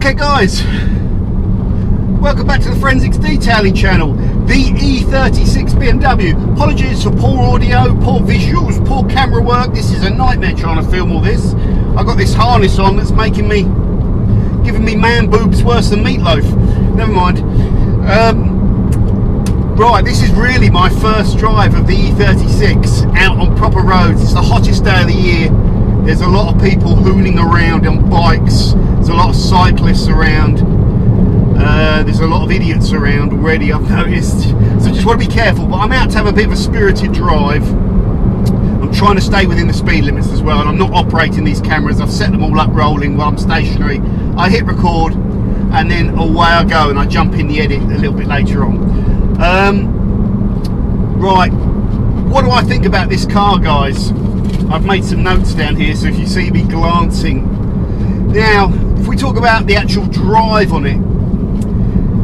Okay guys, welcome back to the Forensics Detailing channel. The E36 BMW. Apologies for poor audio, poor visuals, poor camera work. This is a nightmare trying to film all this. I've got this harness on that's giving me man boobs worse than meatloaf. Never mind. Right, this is really my first drive of the E36 out on proper roads. It's the hottest day of the year. There's a lot of people hooning around on bikes. There's a lot of cyclists around. There's a lot of idiots around already, I've noticed. So just want to be careful, but I'm out to have a bit of a spirited drive. I'm trying to stay within the speed limits as well, and I'm not operating these cameras. I've set them all up rolling while I'm stationary. I hit record and then away I go, and I jump in the edit a little bit later on. Right, what do I think about this car, guys? I've made some notes down here, so if you see me glancing. Now, if we talk about the actual drive on it,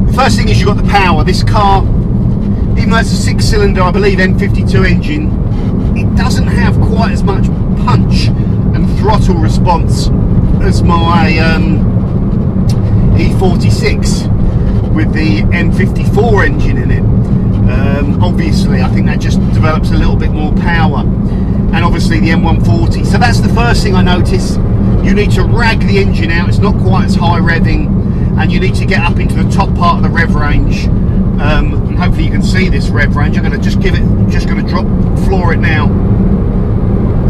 the first thing is you've got the power. This car, even though it's a 6-cylinder, I believe, N52 engine, it doesn't have quite as much punch and throttle response as my E46 with the N54 engine in it. Obviously, I think that just develops a little bit more power, and obviously the M140. So that's the first thing I notice. You need to rag the engine out. It's not quite as high revving, and you need to get up into the top part of the rev range. And hopefully you can see this rev range. I'm going to just floor it now.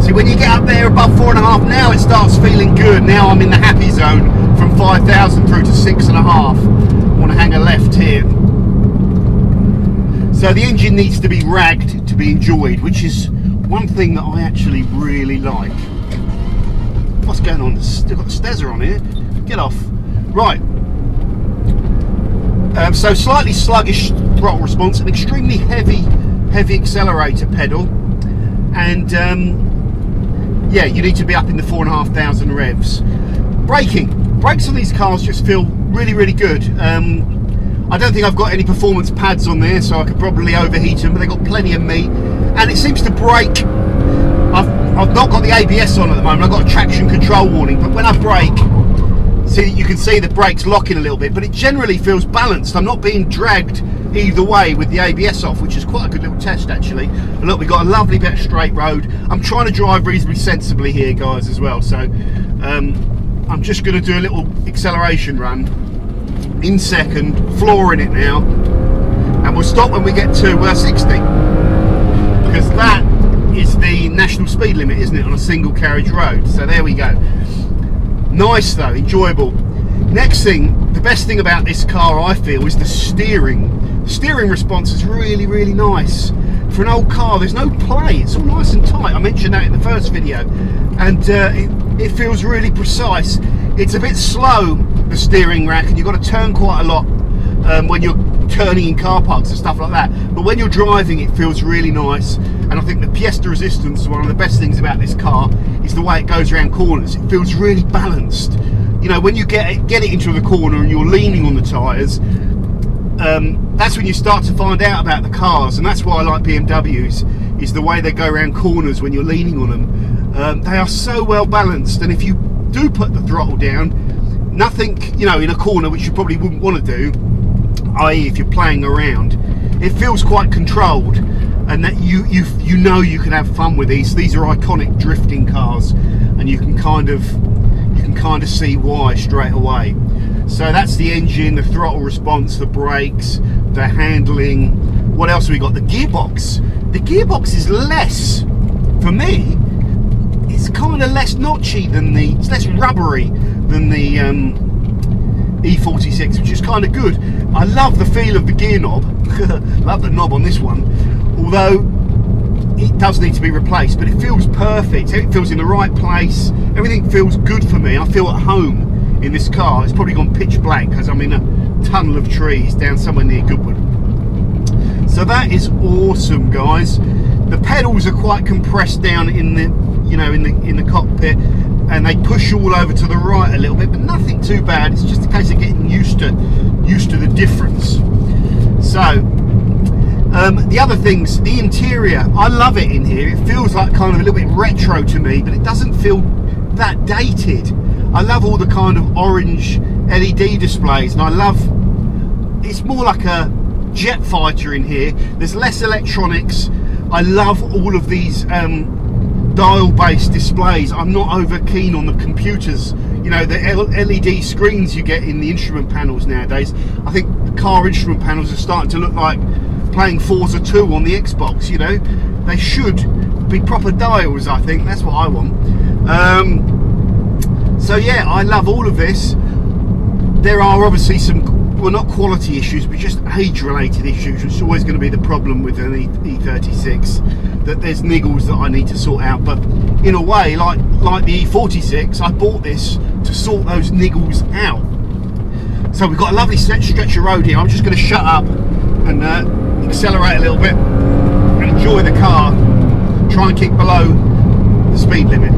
See, when you get up there above 4.5, now it starts feeling good. Now I'm in the happy zone from 5,000 through to 6.5. I want to hang a left here. So the engine needs to be ragged to be enjoyed, which is one thing that I actually really like. What's going on? Still got the stezzer on here. Get off. Right. So slightly sluggish throttle response, an extremely heavy accelerator pedal, and yeah, you need to be up in the 4,500 revs. Brakes on these cars just feel really good. I don't think I've got any performance pads on there, so I could probably overheat them, but they've got plenty of meat, and it seems to brake. I've not got the ABS on at the moment. I've got a traction control warning, but when I brake, see, you can see the brakes locking a little bit, but it generally feels balanced. I'm not being dragged either way with the ABS off, which is quite a good little test actually. And look, we've got a lovely bit of straight road. I'm trying to drive reasonably sensibly here, guys, as well. So I'm just going to do a little acceleration run in second, flooring it now, and we'll stop when we get to 60, because that is the national speed limit, isn't it, on a single carriage road. So there we go. Nice though, enjoyable. Next thing, the best thing about this car, I feel, is the steering. The steering response is really nice. For an old car, there's no play. It's all nice and tight. I mentioned that in the first video, and it feels really precise. It's a bit slow, the steering rack, and you've got to turn quite a lot when you're turning in car parks and stuff like that. But when you're driving, it feels really nice. And I think the pièce de résistance, one of the best things about this car, is the way it goes around corners. It feels really balanced. You know, when you get it into the corner and you're leaning on the tyres, that's when you start to find out about the cars. And that's why I like BMWs, is the way they go around corners when you're leaning on them. They are so well balanced, and if you do put the throttle down, nothing, you know, in a corner, which you probably wouldn't want to do, i.e. if you're playing around, it feels quite controlled, and that you know you can have fun with these. These are iconic drifting cars, and you can kind of see why straight away. So that's the engine, the throttle response, the brakes, the handling. What else have we got? The gearbox. The gearbox is less, for me, it's kind of less notchy than it's less rubbery than the E46, which is kind of good. I love the feel of the gear knob. Love the knob on this one, although it does need to be replaced, but it feels perfect. It feels in the right place. Everything feels good for me. I feel at home in this car. It's probably gone pitch black because I'm in a tunnel of trees down somewhere near Goodwood. So that is awesome, guys. The pedals are quite compressed down in the, you know, in the cockpit, and they push all over to the right a little bit, but nothing too bad. It's just a case of getting used to the difference. So the other things, the interior, I love it in here. It feels like kind of a little bit retro to me, but it doesn't feel that dated. I love all the kind of orange LED displays, and I love, it's more like a jet fighter in here. There's less electronics. I love all of these dial based displays. I'm not over keen on the computers, you know, the LED screens you get in the instrument panels nowadays. I think the car instrument panels are starting to look like playing Forza 2 on the Xbox, you know. They should be proper dials, I think. That's what I want. So yeah, I love all of this. There are obviously some, well, not quality issues, but just age related issues, which is always going to be the problem with an E36, that there's niggles that I need to sort out. But in a way, like the E46, I bought this to sort those niggles out. So we've got a lovely stretch of road here. I'm just going to shut up and accelerate a little bit and enjoy the car, try and keep below the speed limit.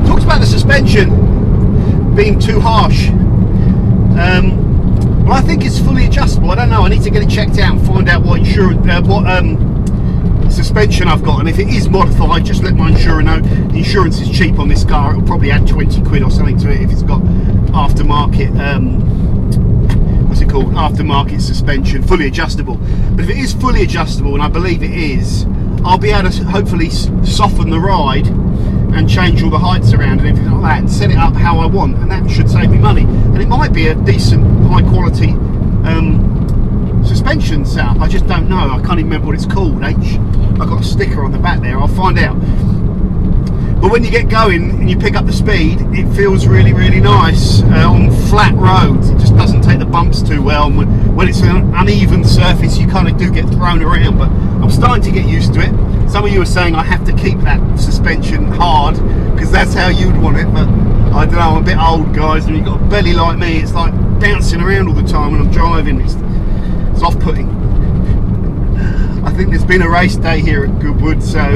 Talks about the suspension being too harsh. Well, I think it's fully adjustable. I don't know, I need to get it checked out and find out what suspension I've got, and if it is modified, just let my insurer know. The insurance is cheap on this car. It'll probably add 20 quid or something to it if it's got aftermarket, what's it called, aftermarket suspension, fully adjustable. But if it is fully adjustable, and I believe it is, I'll be able to hopefully soften the ride and change all the heights around and everything like that, and set it up how I want, and that should save me money. And it might be a decent, high quality suspension setup. I just don't know. I can't even remember what it's called. I've got a sticker on the back there. I'll find out. But when you get going and you pick up the speed, it feels really, really nice on flat roads. It just doesnn't take the bumps too well. And when it's an uneven surface, you kind of do get thrown around. But I'm starting to get used to it. Some of you are saying I have to keep that suspension hard because that's how you'd want it. But I don't know. I'm a bit old, guys. And you've got a belly like me. It's like bouncing around all the time when I'm driving. It's off-putting. I think there's been a race day here at Goodwood, so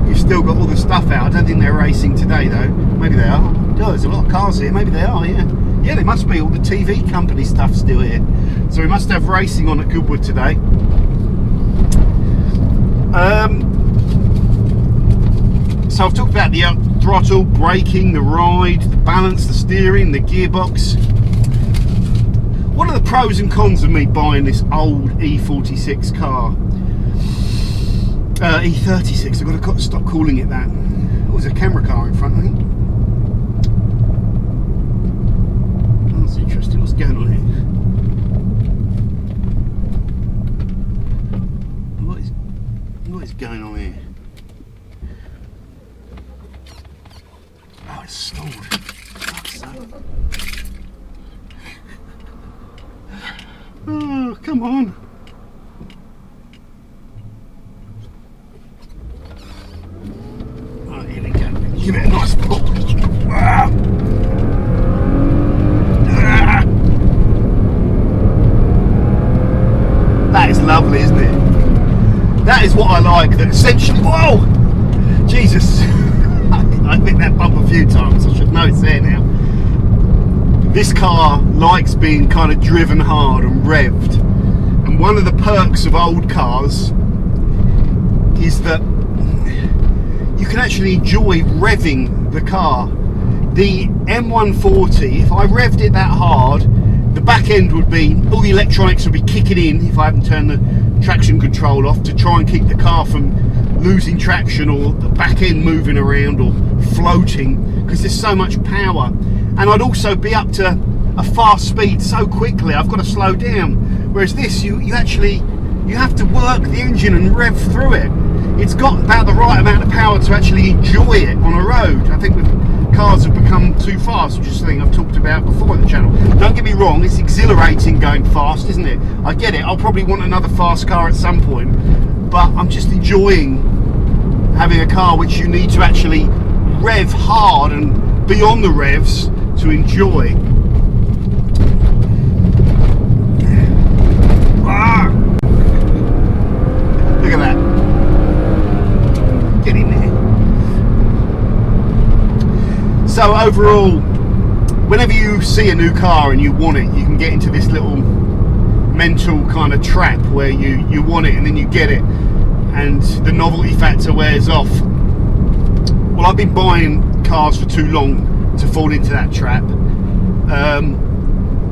you've still got all the stuff out. I don't think they're racing today though. Maybe they are. Oh, there's a lot of cars here. Maybe they are, yeah. Yeah, they must be. All the TV company stuff still here. So we must have racing on at Goodwood today. So I've talked about the throttle, braking, the ride, the balance, the steering, the gearbox. What are the pros and cons of me buying this old E46 car? E36, I've got to stop calling it that. Oh, there's a camera car in front, I think. Oh, that's interesting. What's going on here? What is going on here? Oh, it's stalled. Oh, come on. Oh, here we go. Give it a nice pull. Ah. Ah. That is lovely, isn't it? That is what I like. That essentially, whoa! Jesus. I've hit that bump a few times. I should know it's there now. This car likes being kind of driven hard and revved, and one of the perks of old cars is that you can actually enjoy revving the car. The M140, if I revved it that hard, the back end would be, all the electronics would be kicking in if I hadn't turned the traction control off to try and keep the car from losing traction or the back end moving around or floating, because there's so much power. And I'd also be up to a fast speed so quickly I've got to slow down. Whereas this, you have to work the engine and rev through it. It's got about the right amount of power to actually enjoy it on a road. I think cars have become too fast, which is something I've talked about before on the channel. Don't get me wrong, it's exhilarating going fast, isn't it? I get it. I'll probably want another fast car at some point, but I'm just enjoying having a car which you need to actually rev hard and be on the revs to enjoy. Ah! Look at that. Get in there. So overall, whenever you see a new car and you want it, you can get into this little mental kind of trap where you want it and then you get it. and the novelty factor wears off. Well, I've been buying cars for too long to fall into that trap.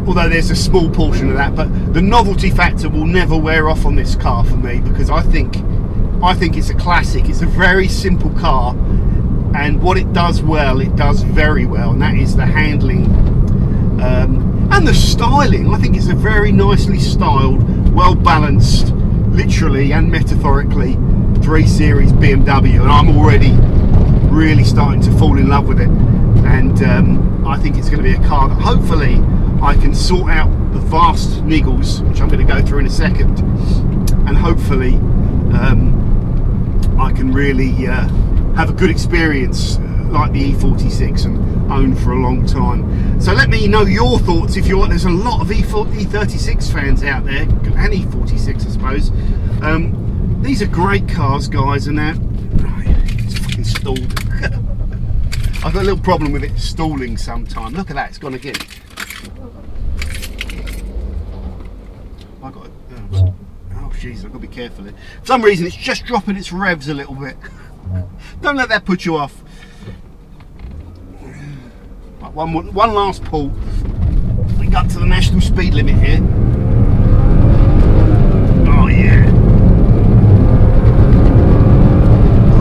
Although there's a small portion of that, but the novelty factor will never wear off on this car for me, because I think it's a classic. It's a very simple car, and what it does well, it does very well, and that is the handling and the styling. I think it's a very nicely styled, well balanced, literally and metaphorically, 3 Series BMW, and I'm already really starting to fall in love with it. And I think it's going to be a car that hopefully I can sort out the vast niggles, which I'm going to go through in a second, and hopefully I can really have a good experience like the E46 and own for a long time. So let me know your thoughts if you're. There's a lot of E36 fans out there, and E46 I suppose. These are great cars, guys, and now it's fucking stalled. I've got a little problem with it stalling sometime. Look at that, it's gone again. I got it. Oh jeez, I've got to be careful here. For some reason it's just dropping its revs a little bit. Don't let that put you off. Right, one last pull. We got to the national speed limit here. Oh yeah.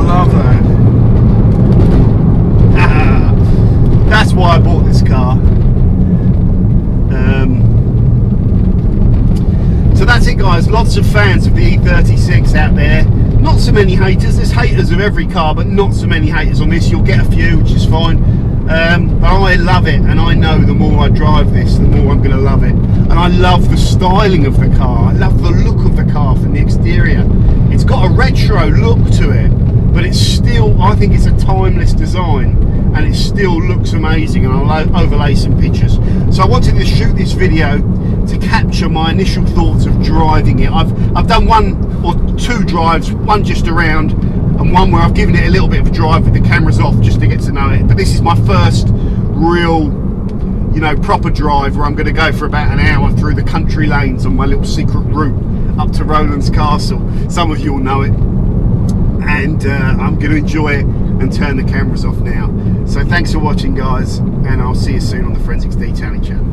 Love that. That's why I bought this car. So that's it, guys. Lots of fans of the E36 out there. Not so many haters. There's haters of every car, but not so many haters on this. You'll get a few, which is fine. But I love it, and I know the more I drive this, the more I'm going to love it. And I love the styling of the car. I love the look of the car from the exterior. It's got a retro look to it, but it's still, I think it's a timeless design, and it still looks amazing. And I'll overlay some pictures. So I wanted to shoot this video to capture my initial thoughts of driving it. I've done 1 or 2 drives, one just around and one where I've given it a little bit of a drive with the cameras off just to get to know it. But this is my first real, you know, proper drive where I'm going to go for about an hour through the country lanes on my little secret route up to Rowland's Castle. Some of you will know it, and I'm going to enjoy it and turn the cameras off now. So thanks for watching, guys, and I'll see you soon on the Forensics Detailing channel.